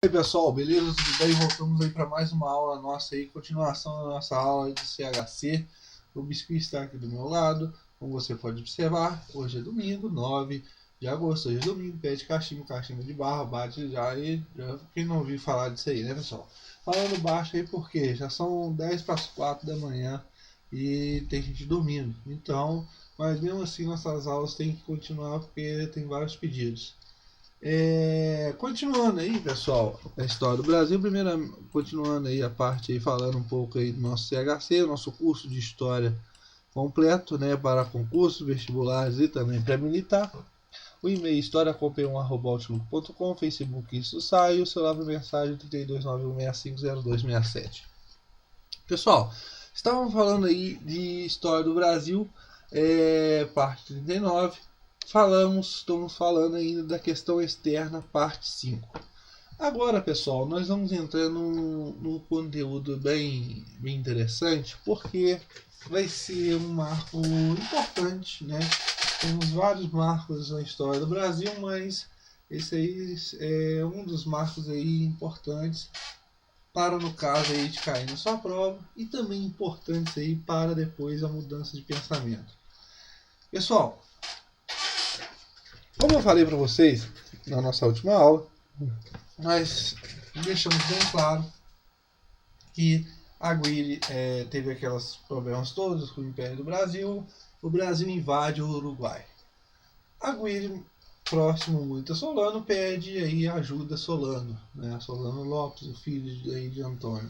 E aí pessoal, beleza? Tudo bem? Voltamos aí para mais uma aula nossa aí, continuação da nossa aula de CHC. O Biscuit está aqui do meu lado, como você pode observar, hoje é domingo, 9 de agosto, hoje é domingo, pé de cachimbo de barra, bate já aí, quem não ouviu falar disso aí, né pessoal? Falando baixo aí porque já são 10 para as 4 da manhã e tem gente dormindo, então, mas mesmo assim nossas aulas têm que continuar porque tem vários pedidos. Continuando aí, pessoal, a história do Brasil, primeiro continuando aí a parte aí, falando um pouco aí do nosso CHC, o nosso curso de História completo, né, para concursos, vestibulares e também pré-militar. O e-mail historiacomp1@outlook.com, Facebook Isso Sai, o celular para mensagem 3291650267. Pessoal, estávamos falando aí de História do Brasil, parte 39. Estamos falando ainda da questão externa, parte 5. Agora, pessoal, nós vamos entrar num conteúdo bem interessante, porque vai ser um marco importante, né? Temos vários marcos na história do Brasil, mas esse aí é um dos marcos aí importantes para, no caso aí, de cair na sua prova, e também importantes aí para depois a mudança de pensamento. Pessoal, como eu falei para vocês na nossa última aula, nós deixamos bem claro que a Guile teve aqueles problemas todos com o Império do Brasil, o Brasil invade o Uruguai. A Guile, próximo muito a Solano, pede aí ajuda a Solano, né? Solano Lopes, o filho de Antônio.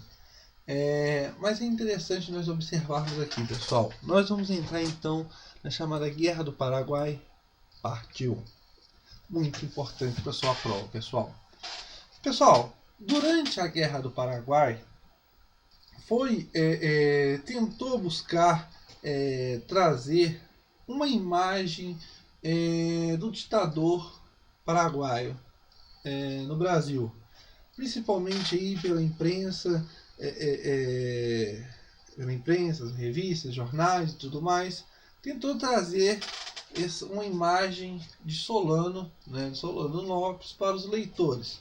Mas é interessante nós observarmos aqui, pessoal. Nós vamos entrar então na chamada Guerra do Paraguai, parte 1. Muito importante para a sua prova, pessoal. Pessoal, durante a Guerra do Paraguai, tentou buscar trazer uma imagem do ditador paraguaio no Brasil, principalmente aí pela imprensa, revistas, jornais e tudo mais. Tentou trazer uma imagem de Solano, né, de Solano Lopes, para os leitores.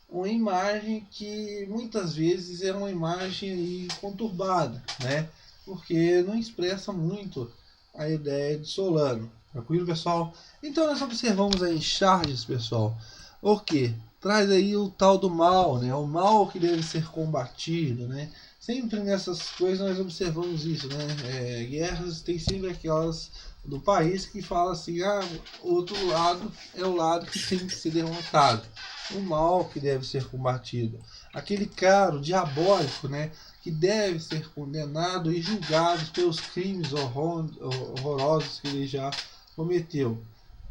Uma imagem que muitas vezes é uma imagem aí conturbada, né? Porque não expressa muito a ideia de Solano. Tranquilo, pessoal? Então nós observamos aí em Charges, pessoal, o que? Traz aí o tal do mal, né? O mal que deve ser combatido, né? Sempre nessas coisas nós observamos isso, né? Guerras tem sempre aquelas do país que fala assim, o outro lado é o lado que tem que ser derrotado, o mal que deve ser combatido, aquele cara diabólico, né, que deve ser condenado e julgado pelos crimes horrorosos que ele já cometeu.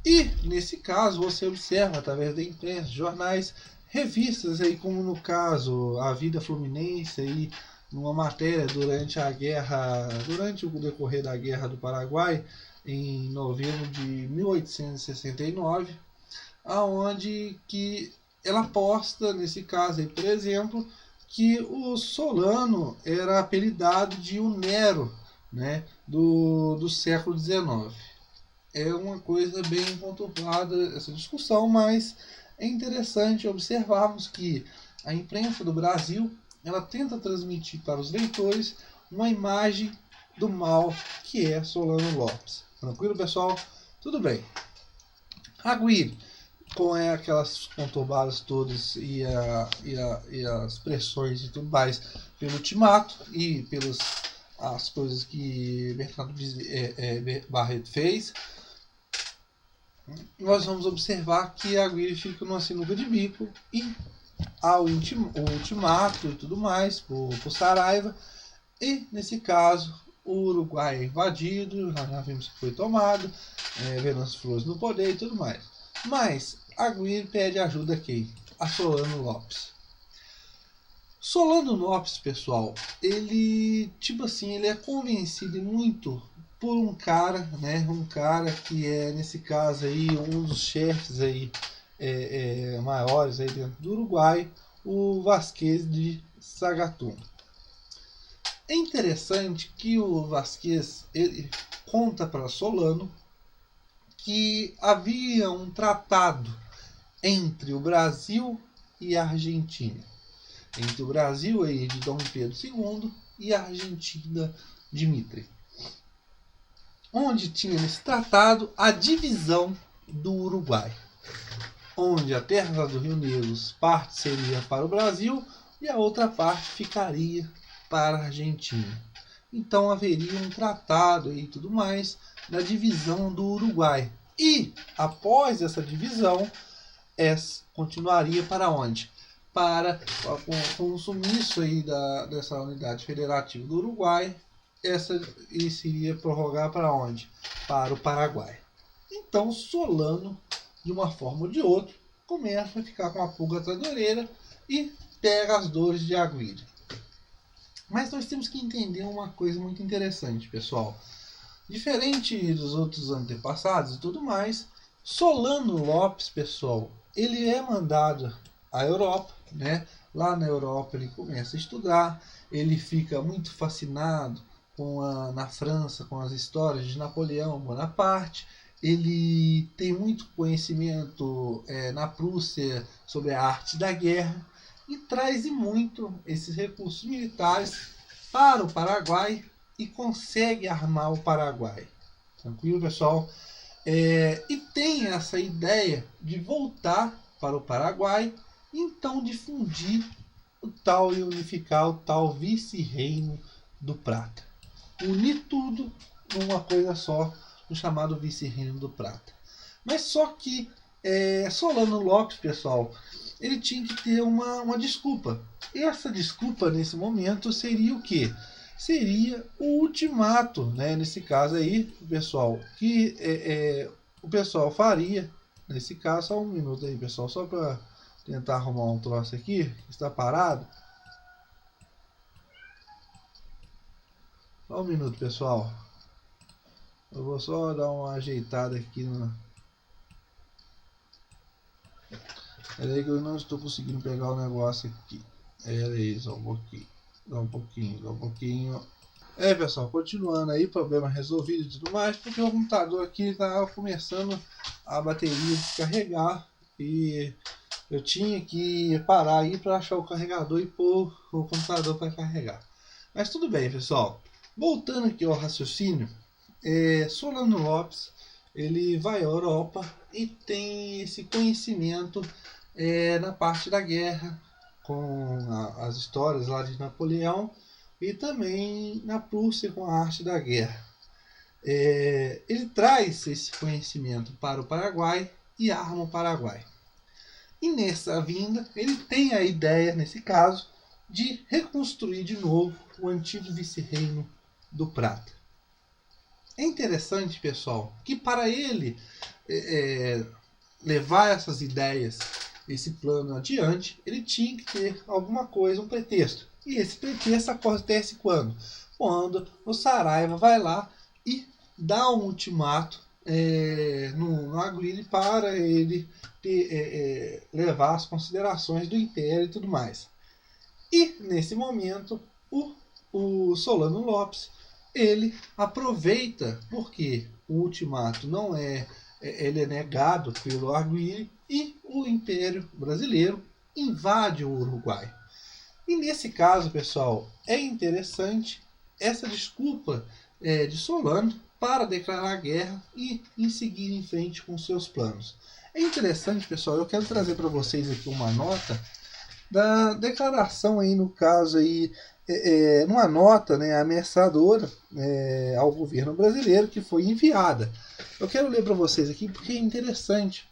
E nesse caso você observa através da imprensa, jornais, revistas aí, como no caso a Vida Fluminense aí, numa matéria durante o decorrer da Guerra do Paraguai, em novembro de 1869, aonde que ela posta, nesse caso aí, por exemplo, que o Solano era apelidado de o Nero, né, do século XIX. É uma coisa bem conturbada essa discussão, mas é interessante observarmos que a imprensa do Brasil ela tenta transmitir para os leitores uma imagem do mal que é Solano Lopes. Tranquilo, pessoal? Tudo bem. A Guile, com aquelas conturbadas todas e as pressões e tudo mais pelo ultimato e pelas as coisas que Bertrand Barreto fez, nós vamos observar que a Guile fica numa sinuca de bico e há o ultimato e tudo mais por Saraiva, e nesse caso o Uruguai é invadido, nós já vimos que foi tomado, Venâncio Flores no poder e tudo mais. Mas a Guile pede ajuda aqui, a Solano Lopes. Solano Lopes, pessoal, ele é convencido muito por um cara, né, que é nesse caso aí um dos chefes aí maiores aí dentro do Uruguai, o Vasquez de Sagatoon. É interessante que o Vasquez ele conta para Solano que havia um tratado entre o Brasil e Argentina, entre o Brasil aí de Dom Pedro II e a Argentina de Mitre, onde tinha nesse tratado a divisão do Uruguai, onde a terra do Rio Negro parte seria para o Brasil e a outra parte ficaria para a Argentina. Então haveria um tratado e tudo mais da divisão do Uruguai. E após essa divisão, continuaria para onde? Para com o sumiço aí dessa unidade federativa do Uruguai, e seria prorrogar para onde? Para o Paraguai. Então Solano, de uma forma ou de outra, começa a ficar com a pulga atrás da orelha e pega as dores de Aguirre. Mas nós temos que entender uma coisa muito interessante, pessoal. Diferente dos outros antepassados e tudo mais, Solano Lopes, pessoal, ele é mandado à Europa, né? Lá na Europa ele começa a estudar, ele fica muito fascinado na França com as histórias de Napoleão Bonaparte, ele tem muito conhecimento na Prússia sobre a arte da guerra e traz muito esses recursos militares para o Paraguai e consegue armar o Paraguai. Tranquilo, pessoal? E tem essa ideia de voltar para o Paraguai e então difundir o tal e unificar o tal vice-reino do Prata. Unir tudo numa coisa só, no chamado vice-reino do Prata. Mas só que Solano Lopes, pessoal, ele tinha que ter uma desculpa. E essa desculpa nesse momento seria o quê? Seria o ultimato, né? Nesse caso aí, pessoal, que o pessoal faria, nesse caso, só um minuto aí, pessoal, só para tentar arrumar um troço aqui, que está parado. Só um minuto, pessoal. Eu vou só dar uma ajeitada aqui no... Peraí que eu não estou conseguindo pegar o negócio aqui. Peraí, só um pouquinho. Dá um pouquinho. Pessoal, continuando aí, problema resolvido e tudo mais, porque o computador aqui está começando a bateria descarregar e eu tinha que parar aí para achar o carregador e pôr o computador para carregar. Mas tudo bem, pessoal. Voltando aqui ao raciocínio, Solano Lopes, ele vai à Europa e tem esse conhecimento na parte da guerra, com as histórias lá de Napoleão e também na Prússia com a arte da guerra. Ele traz esse conhecimento para o Paraguai e arma o Paraguai. E nessa vinda, ele tem a ideia, nesse caso, de reconstruir de novo o antigo vice-reino do Prata. É interessante, pessoal, que para ele levar essas ideias, esse plano adiante, ele tinha que ter alguma coisa, um pretexto. E esse pretexto acontece quando? Quando o Saraiva vai lá e dá um ultimato no Aguirre para ele levar as considerações do Império e tudo mais. E nesse momento o Solano Lopes ele aproveita, porque o ultimato não ele é negado pelo Aguirre e o Império Brasileiro invade o Uruguai. E nesse caso, pessoal, é interessante essa desculpa de Solano para declarar guerra e em seguir em frente com seus planos. É interessante, pessoal, eu quero trazer para vocês aqui uma nota da declaração aí, no caso aí, numa nota, né, ameaçadora ao governo brasileiro que foi enviada. Eu quero ler para vocês aqui porque é interessante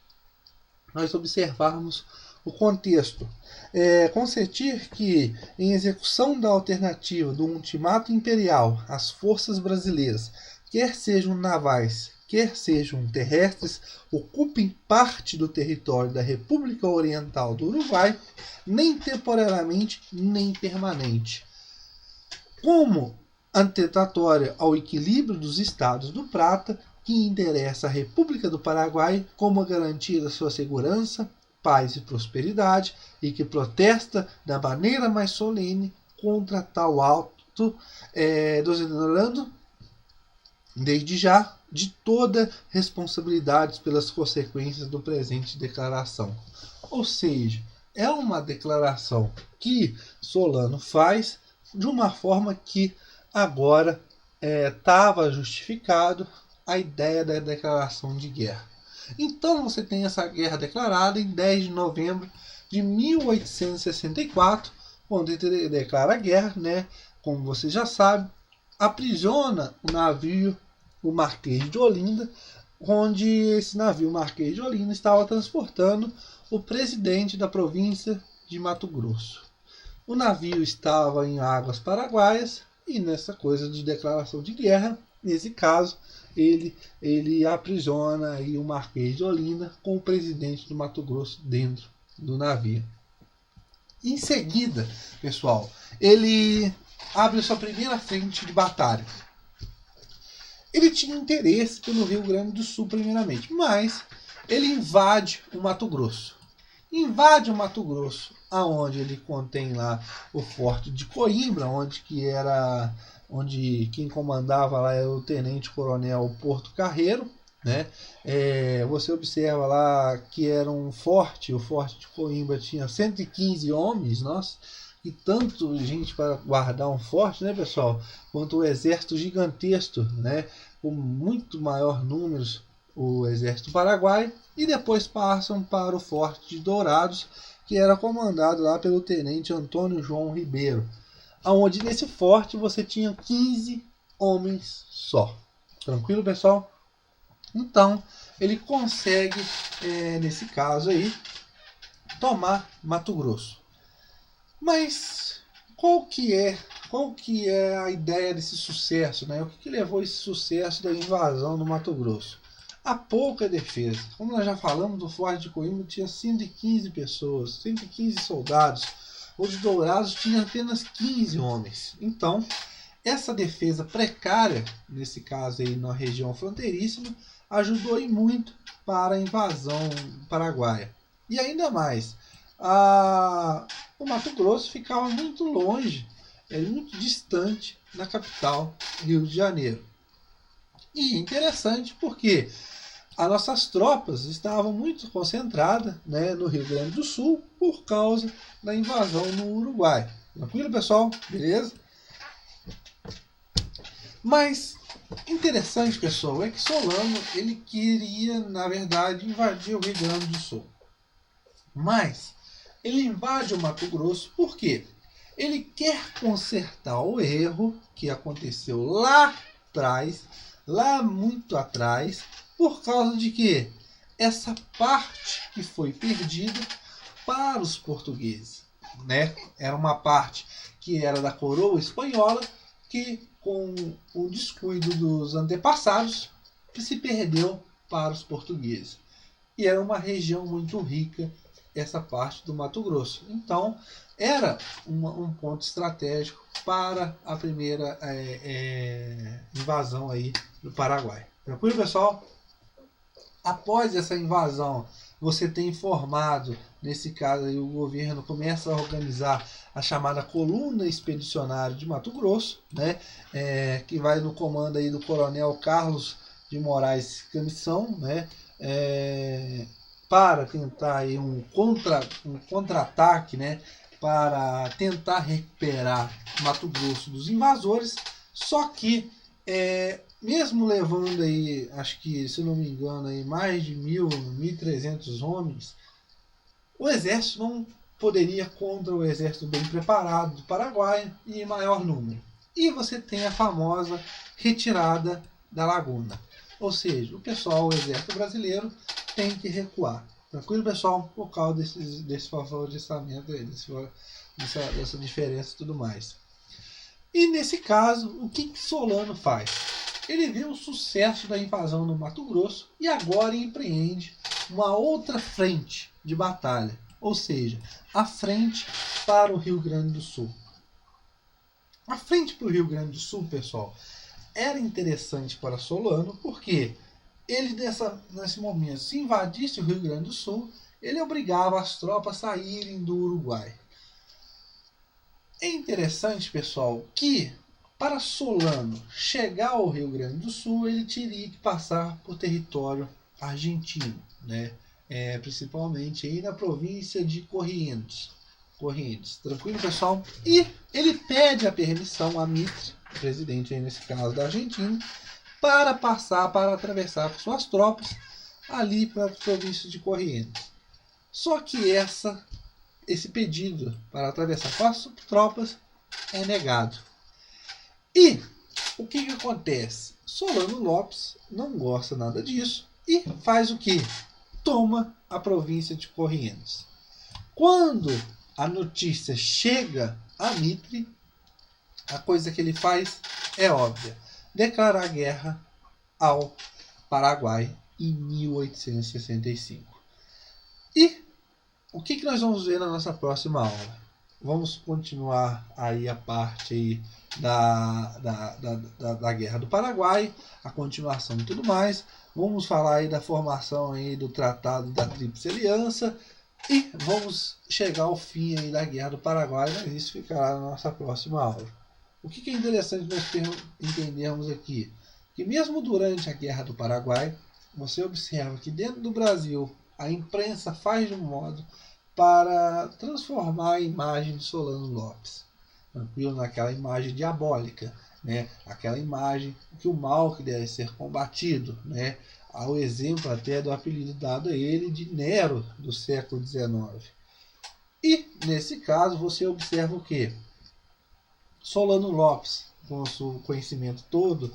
nós observarmos o contexto. Consentir que, em execução da alternativa do ultimato imperial, as forças brasileiras, quer sejam navais, quer sejam terrestres, ocupem parte do território da República Oriental do Uruguai, nem temporariamente, nem permanente, como atentatória ao equilíbrio dos estados do Prata, que interessa à República do Paraguai como a garantia da sua segurança, paz e prosperidade, e que protesta da maneira mais solene contra tal ato, desonerando desde já de toda responsabilidade pelas consequências do presente declaração. Ou seja, é uma declaração que Solano faz de uma forma que agora estava justificado a ideia da declaração de guerra. Então você tem essa guerra declarada em 10 de novembro de 1864, quando ele declara a guerra, né? Como você já sabe, aprisiona o navio, o Marquês de Olinda, onde esse navio Marquês de Olinda estava transportando o presidente da província de Mato Grosso. O navio estava em águas paraguaias e nessa coisa de declaração de guerra, nesse caso, ele aprisiona aí o Marquês de Olinda com o presidente do Mato Grosso dentro do navio. Em seguida, pessoal, ele abre sua primeira frente de batalha. Ele tinha interesse pelo Rio Grande do Sul primeiramente, mas ele invade o Mato Grosso. Invade o Mato Grosso, aonde ele contém lá o Forte de Coimbra, onde quem comandava lá era o tenente-coronel Porto Carreiro, né? Você observa lá que era um forte, o Forte de Coimbra tinha 115 homens, nossa, e tanto gente para guardar um forte, né, pessoal? Quanto o exército gigantesco, né? Com muito maior números, o exército paraguaio, e depois passam para o Forte de Dourados, que era comandado lá pelo tenente Antônio João Ribeiro, aonde nesse forte você tinha 15 homens só. Tranquilo, pessoal? Então, ele consegue, nesse caso aí, tomar Mato Grosso. Mas qual que é a ideia desse sucesso, né? O que levou esse sucesso da invasão do Mato Grosso? A pouca defesa. Como nós já falamos, o Forte de Coimbra tinha 115 pessoas, 115 soldados. O de Dourados tinha apenas 15 homens. Então, essa defesa precária, nesse caso aí na região fronteiriça, ajudou e muito para a invasão paraguaia. E ainda mais, o Mato Grosso ficava muito longe, muito distante da capital, Rio de Janeiro. E interessante porque as nossas tropas estavam muito concentradas, né, no Rio Grande do Sul por causa da invasão no Uruguai. Tranquilo, pessoal? Beleza? Mas interessante, pessoal, é que Solano ele queria, na verdade, invadir o Rio Grande do Sul. Mas ele invade o Mato Grosso por quê? Ele quer consertar o erro que aconteceu lá atrás, lá muito atrás, por causa de que essa parte que foi perdida para os portugueses, né? Era uma parte que era da coroa espanhola que, com o descuido dos antepassados, se perdeu para os portugueses. E era uma região muito rica, essa parte do Mato Grosso. Então, era um ponto estratégico para a primeira invasão aí do Paraguai. Tranquilo, pessoal? Após essa invasão, você tem formado, nesse caso aí, o governo começa a organizar a chamada Coluna Expedicionária de Mato Grosso, né? Que vai no comando aí do coronel Carlos de Moraes Camissão, né? Para tentar aí um contra-ataque, né? Para tentar recuperar Mato Grosso dos invasores, só que mesmo levando aí, acho que, se não me engano, aí mais de 1.300 homens, o exército não poderia contra o exército bem preparado do Paraguai e em maior número. E você tem a famosa retirada da Laguna. Ou seja, o exército brasileiro tem que recuar. Tranquilo, pessoal? Por causa desse favorecimento aí, dessa diferença e tudo mais. E nesse caso, o que Solano faz? Ele vê o sucesso da invasão no Mato Grosso e agora empreende uma outra frente de batalha, ou seja, a frente para o Rio Grande do Sul. A frente para o Rio Grande do Sul, pessoal, era interessante para Solano porque ele, nesse momento, se invadisse o Rio Grande do Sul, ele obrigava as tropas a saírem do Uruguai. É interessante, pessoal, que para Solano chegar ao Rio Grande do Sul, ele teria que passar por território argentino, né? principalmente aí na província de Corrientes. Tranquilo, pessoal? E ele pede a permissão a Mitre, o presidente aí nesse caso da Argentina, para atravessar com suas tropas ali para a província de Corrientes. Só que esse pedido para atravessar com as tropas é negado. E o que acontece? Solano Lopes não gosta nada disso e faz o quê? Toma a província de Corrientes. Quando a notícia chega a Mitre, a coisa que ele faz é óbvia: declarar guerra ao Paraguai em 1865. E o que nós vamos ver na nossa próxima aula? Vamos continuar aí a parte aí da Guerra do Paraguai, a continuação e tudo mais. Vamos falar aí da formação aí do Tratado da Tríplice Aliança e vamos chegar ao fim aí da Guerra do Paraguai, mas isso ficará na nossa próxima aula. O que é interessante nós entendermos aqui? Que mesmo durante a Guerra do Paraguai, você observa que dentro do Brasil a imprensa faz de um modo para transformar a imagem de Solano Lopes, tranquilo, naquela imagem diabólica, né? Aquela imagem que o mal que deve ser combatido, né? Ao exemplo até do apelido dado a ele de Nero do século XIX. E nesse caso você observa o que? Solano Lopes, com o seu conhecimento todo,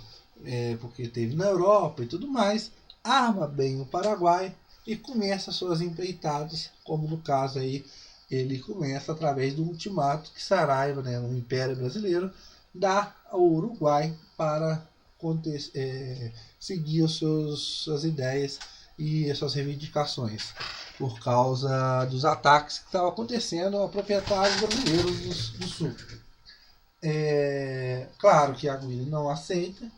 porque teve na Europa e tudo mais, arma bem o Paraguai e começa suas empreitadas, como no caso aí, ele começa através do ultimato que Saraiva, né, no Império Brasileiro, dá ao Uruguai para seguir suas ideias e suas reivindicações, por causa dos ataques que estavam acontecendo a proprietários brasileiros do Sul. Claro que Aguirre não aceita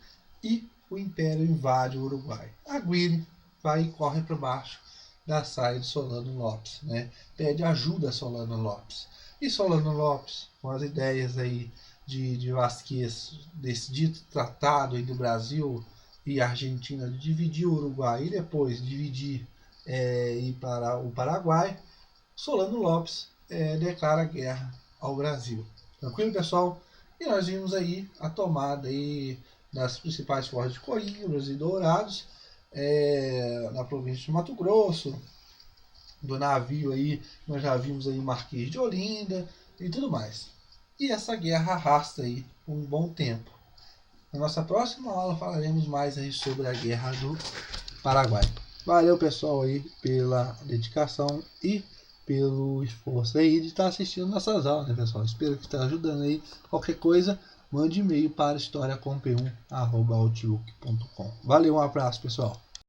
e o Império invade o Uruguai. Aguirre vai e corre para baixo da saia de Solano Lopes, né? Pede ajuda a Solano Lopes. E Solano Lopes, com as ideias aí de Vasquez, desse dito tratado aí do Brasil e Argentina de dividir o Uruguai e depois dividir ir para o Paraguai, Solano Lopes declara guerra ao Brasil. Tranquilo, pessoal? E nós vimos aí a tomada aí das principais fortes de Coimbras e Dourados, na província de Mato Grosso, do navio aí, nós já vimos aí Marquês de Olinda e tudo mais. E essa guerra arrasta aí um bom tempo. Na nossa próxima aula falaremos mais aí sobre a Guerra do Paraguai. Valeu, pessoal, aí pela dedicação e pelo esforço aí de estar assistindo nossas aulas, né, pessoal? Espero que esteja ajudando aí. Qualquer coisa, mande e-mail para historiacom1@outlook.com. Valeu, um abraço, pessoal.